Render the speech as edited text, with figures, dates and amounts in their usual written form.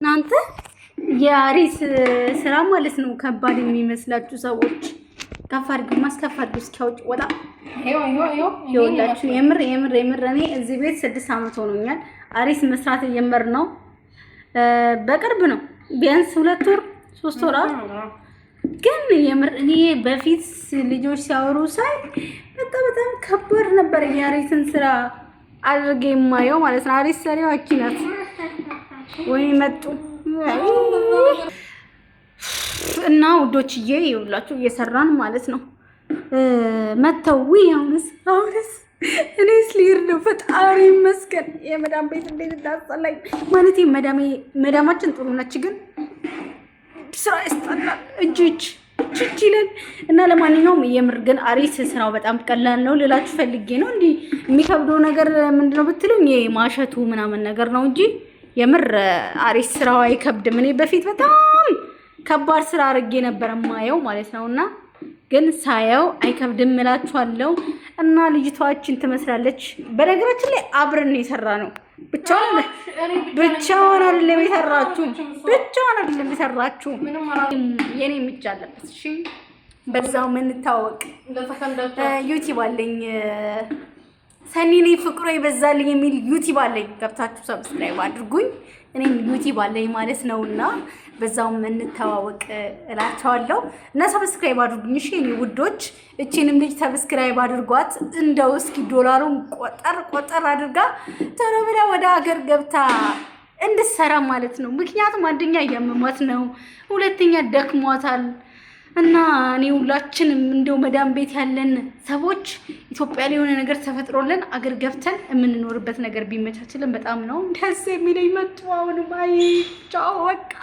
እናንተ የአሪስ ስራ ማለት ነው ከባድ የሚመስላችሁ ሰዎች ከፋር ግማስ ከፋር እስኪያውጭ ወጣ ይወላችሁ የምር እኔ እዚህ ቤት 6 አመት ሆኖኛል። አሪስ መስራት የጀመር ነው በቅርብ ነው ቢያንስ 2 ወር 3 ወር ግን የምር እኔ በፊት ልጆች ሲያወሩ ሳይ በጣም ከባድ ነበር የአሪስን ስራ አድርጌ የማየው ማለት ነው። አሪስ ሰሪው አኪናት ወይ መጡ እና ውዶችዬ ይውላችሁ እየሰራን ማለት ነው። መተው አሁንስ እኔስ ሊሄድ ነው። ፈጣሪ ይመስገን። የመዳም ቤት እንዴት እንዳስጠላኝ ማለት መዳማችን ጥሩ ነች፣ ግን ስራ ያስጠላል። እጅ ይላል እና ለማንኛውም የምር ግን አሪስ ስራው በጣም ቀላል ነው ልላችሁ ፈልጌ ነው። እንዴ የሚከብደው ነገር ምንድነው ብትሉኝ የማሸቱ ምናምን ነገር ነው እንጂ የምር አሪስ ስራው አይከብድም። እኔ በፊት በጣም ከባድ ስራ አድርጌ ነበር ማየው ማለት ነውና ግን ሳየው አይከብድም እላችኋለሁ። እና ልጅቷችን ትመስላለች። በነገራችን ላይ አብረን የሰራ ነው። ብቻዋን አይደለም የሰራችሁ የኔ የሚቻለበት እሺ። በዛው ምን ታወቅ ዩቲዩብ አለኝ ሰኒኔ ፍቅሩ ይበዛልኝ የሚል ዩቲዩብ አለኝ። ገብታችሁ ሰብስክራይብ አድርጉኝ። እኔም ዩቲዩብ አለኝ ማለት ነውና በዛው ምን ታወቅ እላችኋለሁ። እና ሰብስክራይብ አድርጉኝ እሺ የኔ ውዶች። እቺንም ልጅ ሰብስክራይብ አድርጓት። እንደው እስኪ ዶላሩን ቆጠር አድርጋ ቶሎ ብላ ወደ ሀገር ገብታ እንድትሰራ ማለት ነው። ምክንያቱም አንደኛ እያመሟት ነው፣ ሁለተኛ ደክሟታል። እና እኔ ሁላችንም እንደው መዳም ቤት ያለን ሰዎች ኢትዮጵያ ላይ የሆነ ነገር ተፈጥሮልን አገር ገብተን የምንኖርበት ነገር ቢመቻችልን በጣም ነው ደስ የሚለኝ። መጡ አሁንም አይ ጫው በቃ